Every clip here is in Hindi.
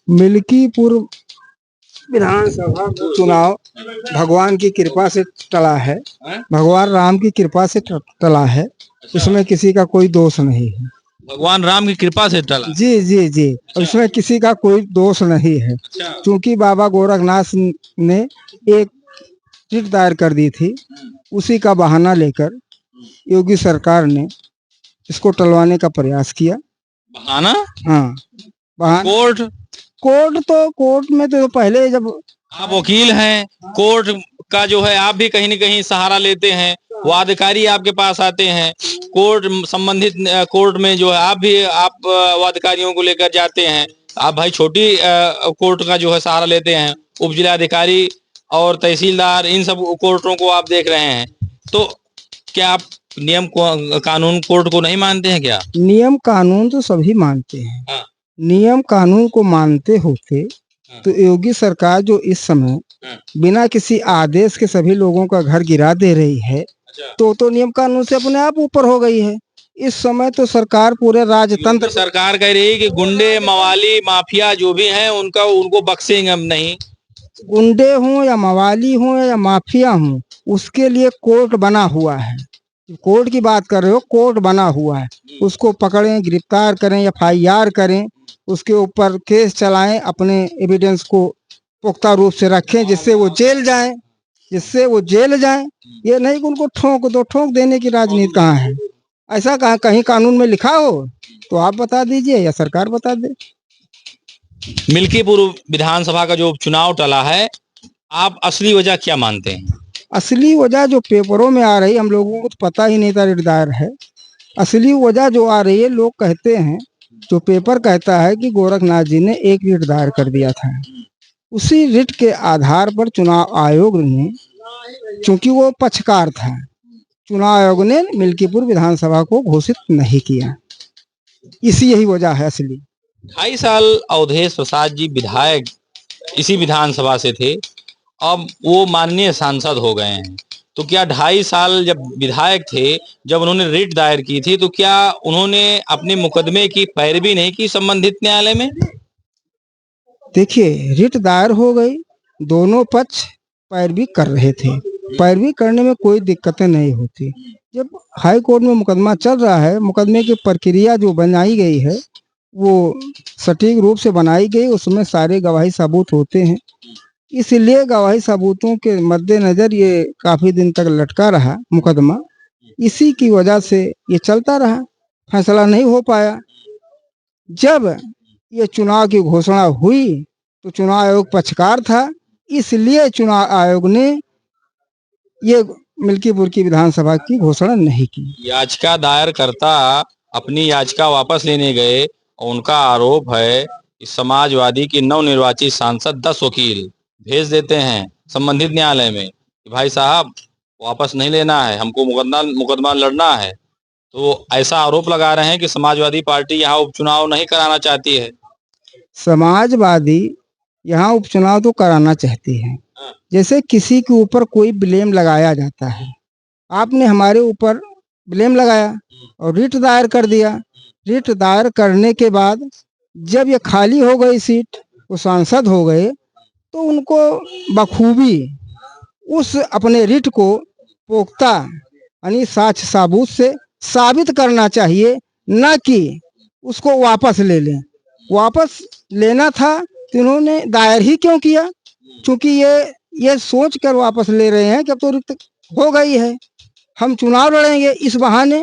मिल्कीपुर विधानसभा चुनाव भगवान की कृपा से टला है। भगवान राम की कृपा से टला है। इसमें किसी का कोई दोष नहीं है। भगवान राम की कृपा से टला। जी जी जी। इसमें किसी का कोई दोष नहीं है। क्योंकि बाबा गोरखनाथ ने एक रिट दायर कर दी थी, उसी का बहाना लेकर योगी सरकार ने इसको टलवाने का प्रयास किया। बहाना? हाँ, बहाना। कोर्ट में तो पहले जब आप वकील हैं, कोर्ट का जो है आप भी कहीं न कहीं सहारा लेते हैं, वो अधिकारी आपके पास आते हैं, कोर्ट संबंधित कोर्ट में जो है आप अधिकारियों को लेकर जाते हैं। आप भाई छोटी कोर्ट का जो है सहारा लेते हैं, उप जिलाधिकारी और तहसीलदार, इन सब कोर्टों को आप देख रहे हैं। तो क्या आप नियम कानून कोर्ट को नहीं मानते हैं क्या? नियम कानून तो सभी मानते हैं। हाँ। नियम कानून को मानते होते तो योगी सरकार जो इस समय बिना किसी आदेश के सभी लोगों का घर गिरा दे रही है, तो नियम कानून से अपने आप ऊपर हो गई है। इस समय तो सरकार पूरे राजतंत्र सरकार कह रही है कि गुंडे, मवाली, माफिया जो भी हैं उनको बख्शेंगे हम नहीं। गुंडे हों या मवाली हों या माफिया हों, उसके लिए कोर्ट बना हुआ है। कोर्ट की बात कर रहे हो, कोर्ट बना हुआ है। उसको पकड़ें, गिरफ्तार करें, FIR करें, उसके ऊपर केस चलाएं, अपने एविडेंस को पुख्ता रूप से रखें जिससे वो जेल जाएं। ये नहीं कि उनको ठोक देने की राजनीति कहाँ है? ऐसा कहीं कानून में लिखा हो तो आप बता दीजिए या सरकार बता दे। मिल्कीपुर विधानसभा का जो चुनाव टला है, आप असली वजह क्या मानते हैं? असली वजह जो पेपरों में आ रही, हम लोगों को तो पता ही नहीं था रिट दायर है। असली वजह जो आ रही है, लोग कहते हैं, जो पेपर कहता है कि गोरखनाथ जी ने एक रिट दायर कर दिया था। उसी रिट के आधार पर चुनाव आयोग ने, चूंकि वो पक्षकार था, चुनाव आयोग ने मिल्कीपुर विधानसभा को घोषित नहीं किया। यही वजह है असली। 2.5 साल अवधेश प्रसाद जी विधायक इसी विधानसभा से थे, अब वो माननीय सांसद हो गए हैं। तो क्या 2.5 साल जब विधायक थे, जब उन्होंने रिट दायर की थी, तो क्या उन्होंने अपने मुकदमे की पैरवी नहीं की संबंधित न्यायालय में? देखिए, रिट दायर हो गई, दोनों पक्ष पैरवी कर रहे थे। पैरवी करने में कोई दिक्कतें नहीं होती। जब हाई कोर्ट में मुकदमा चल रहा है, मुकदमे की प्रक्रिया जो बनाई गई है वो सटीक रूप से बनाई गई, उसमें सारे गवाही सबूत होते हैं। इसलिए गवाही सबूतों के मद्देनजर ये काफी दिन तक लटका रहा मुकदमा। इसी की वजह से ये चलता रहा, फैसला नहीं हो पाया। जब ये चुनाव की घोषणा हुई तो चुनाव आयोग पक्षकार था, इसलिए चुनाव आयोग ने ये मिल्कीपुर की विधानसभा की घोषणा नहीं की। याचिका दायरकर्ता अपनी याचिका वापस लेने गए और उनका आरोप है कि समाजवादी की नवनिर्वाचित सांसद 10 वकील भेज देते हैं संबंधित न्यायालय में कि भाई साहब वापस नहीं लेना है, हमको मुकदमा लड़ना है। तो ऐसा आरोप लगा रहे हैं कि समाजवादी पार्टी यहाँ उपचुनाव नहीं कराना चाहती है। समाजवादी यहाँ उपचुनाव तो कराना चाहती है। जैसे किसी के ऊपर कोई ब्लेम लगाया जाता है, आपने हमारे ऊपर ब्लेम लगाया और रिट दायर कर दिया। रिट दायर करने के बाद जब ये खाली हो गई सीट, वो सांसद हो गए, तो उनको बखूबी उस अपने रिट को पुख्ता यानी साक्ष्य सबूत से साबित करना चाहिए, न कि उसको वापस ले लें। वापस लेना था तो इन्होंने दायर ही क्यों किया? क्योंकि ये सोच कर वापस ले रहे हैं कि अब तो रिट हो गई है, हम चुनाव लड़ेंगे, इस बहाने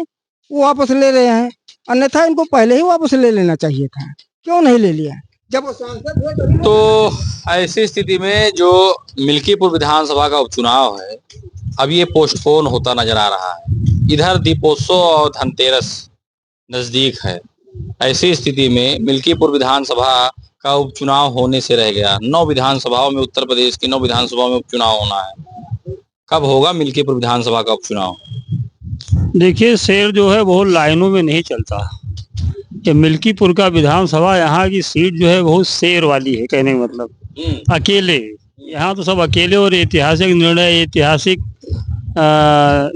वो वापस ले रहे हैं। अन्यथा इनको पहले ही वापस ले लेना चाहिए था। क्यों नहीं ले लिया जब वो सांसद हुए? तो ऐसी स्थिति में जो मिल्कीपुर विधानसभा का उपचुनाव है, अब ये पोस्टपोन होता नजर आ रहा है। इधर दीपोत्सव और धनतेरस नजदीक है। ऐसी स्थिति में मिल्कीपुर विधानसभा का उपचुनाव होने से रह गया। 9 विधानसभाओं में, उत्तर प्रदेश की 9 विधानसभाओं में उपचुनाव होना है। कब होगा मिल्कीपुर विधानसभा का उपचुनाव? देखिए, शेर जो है वो लाइनों में नहीं चलता। ये मिल्कीपुर का विधानसभा, यहाँ की सीट जो है बहुत शेर वाली है। कहने का मतलब अकेले, यहाँ तो सब अकेले, और ऐतिहासिक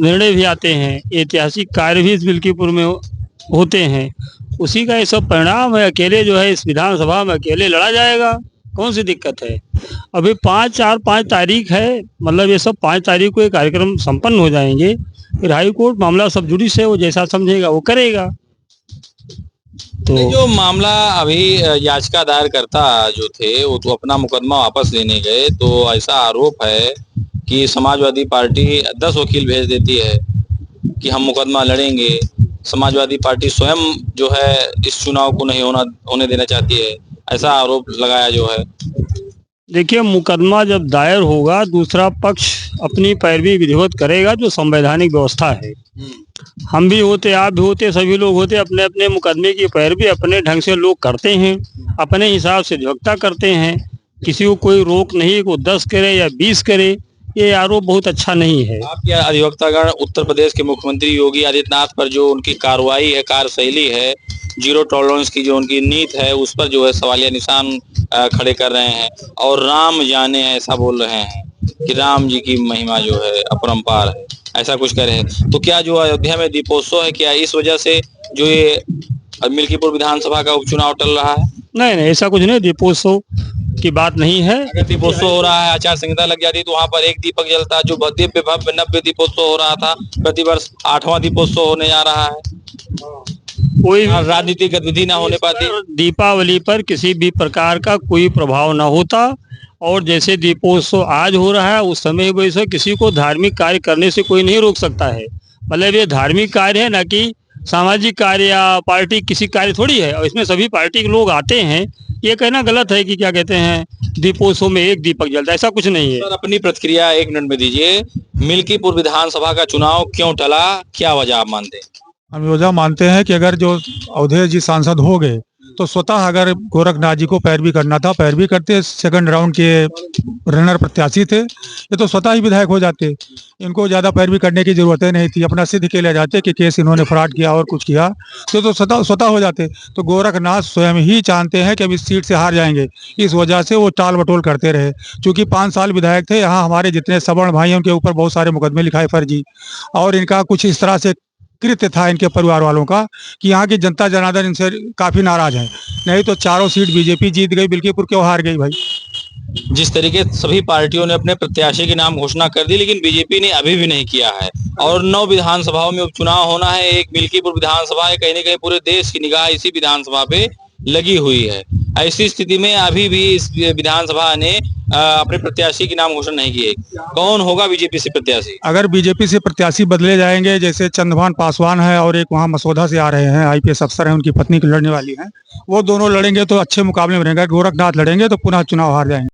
निर्णय भी आते हैं, ऐतिहासिक कार्य भी इस मिल्कीपुर में होते हैं। उसी का ये सब परिणाम है। अकेले जो है इस विधानसभा में अकेले लड़ा जाएगा, कौन सी दिक्कत है। अभी 5 तारीख है, मतलब ये सब 5 तारीख को ये कार्यक्रम संपन्न हो जाएंगे। फिर हाई कोर्ट मामला सब जुडिस है, वो जैसा समझेगा वो करेगा। तो जो मामला अभी याचिका दायरकर्ता जो थे वो तो अपना मुकदमा वापस लेने गए, तो ऐसा आरोप है कि समाजवादी पार्टी 10 वकील भेज देती है कि हम मुकदमा लड़ेंगे। समाजवादी पार्टी स्वयं जो है इस चुनाव को नहीं होने देना चाहती है, ऐसा आरोप लगाया जो है। देखिए, मुकदमा जब दायर होगा दूसरा पक्ष अपनी पैरवी विधिवत करेगा, जो संवैधानिक व्यवस्था है। हम भी होते, आप भी होते, सभी लोग होते, अपने अपने मुकदमे की पैरवी अपने ढंग से लोग करते हैं, अपने हिसाब से अधिवक्ता करते हैं। किसी को कोई रोक नहीं को 10 करे या 20 करे, ये आरोप बहुत अच्छा नहीं है। आपके अधिवक्तागण उत्तर प्रदेश के मुख्यमंत्री योगी आदित्यनाथ पर जो उनकी कार्रवाई है, कार्यशैली है, जीरो टॉलरेंस की जो उनकी नीति है, उस पर जो है सवालिया निशान खड़े कर रहे हैं और राम जाने ऐसा बोल रहे हैं कि राम जी की महिमा जो है अपरंपार है, ऐसा कुछ कह रहे हैं। तो क्या जो अयोध्या में दीपोत्सव है, क्या इस वजह से जो ये मिल्कीपुर विधानसभा का उपचुनाव टल रहा है? नहीं, ऐसा कुछ नहीं, दीपोत्सव की बात नहीं है। अगर दीपोत्सव हो रहा है, आचार संहिता लग जाती तो वहाँ पर एक दीपक जलता, जो दिव्य भव्य नव्य दीपोत्सव हो रहा था, प्रतिवर्ष 8वां दीपोत्सव होने जा रहा है। कोई राजनीतिक गतिविधि ना होने पाती, दीपावली पर किसी भी प्रकार का कोई प्रभाव ना होता। और जैसे दीपोत्सव आज हो रहा है, उस समय वैसे किसी को धार्मिक कार्य करने से कोई नहीं रोक सकता है। मतलब ये धार्मिक कार्य है, ना कि सामाजिक कार्य या पार्टी किसी कार्य थोड़ी है, और इसमें सभी पार्टी के लोग आते हैं। ये कहना गलत है कि क्या कहते हैं दीपोत्सव में एक दीपक जलता है, ऐसा कुछ नहीं है। सर अपनी प्रतिक्रिया 1 मिनट में दीजिए। मिल्कीपुर विधानसभा का चुनाव क्यों टला, क्या वजह आप मानते हैं? हम वजह मानते हैं कि अगर जो अवधेश जी सांसद हो गए तो स्वतः अगर गोरखनाथ जी को पैरवी करना था, पैरवी करते। सेकंड राउंड के रनर प्रत्याशी थे, ये तो स्वतः ही विधायक हो जाते। इनको ज़्यादा पैरवी करने की जरूरत नहीं थी, अपना सिद्ध के ले जाते कि केस इन्होंने फ्रॉड किया और कुछ किया, तो स्वतः हो जाते। तो गोरखनाथ स्वयं ही जानते हैं कि अब इस सीट से हार जाएंगे, इस वजह से वो टाल बटोल करते रहे। चूँकि 5 साल विधायक थे, यहाँ हमारे जितने सवर्ण भाई हैं उनके ऊपर बहुत सारे मुकदमे लिखाए फर्जी, और इनका कुछ इस तरह से कृत्य था इनके परिवार वालों का कि यहाँ की जनता जनार्दन इनसे काफी नाराज है। नहीं तो चारों सीट बीजेपी जीत गई, मिल्कीपुर क्यों हार गई भाई? जिस तरीके सभी पार्टियों ने अपने प्रत्याशी के नाम घोषणा कर दी, लेकिन बीजेपी ने अभी भी नहीं किया है। और 9 विधानसभाओं में उपचुनाव होना है, एक मिल्कीपुर विधानसभा है, कहीं न कहीं पूरे देश की निगाह इसी विधानसभा पे लगी हुई है। ऐसी स्थिति में अभी भी इस विधानसभा ने अपने प्रत्याशी के नाम घोषणा नहीं किए। कौन होगा बीजेपी से प्रत्याशी? अगर बीजेपी से प्रत्याशी बदले जाएंगे, जैसे चंद्रभान पासवान है और एक वहाँ मसौदा से आ रहे हैं IPS अफसर हैं, उनकी पत्नी की लड़ने वाली हैं, वो दोनों लड़ेंगे तो अच्छे मुकाबले में रहेंगे। गोरखनाथ लड़ेंगे तो पुनः चुनाव हार जाएंगे।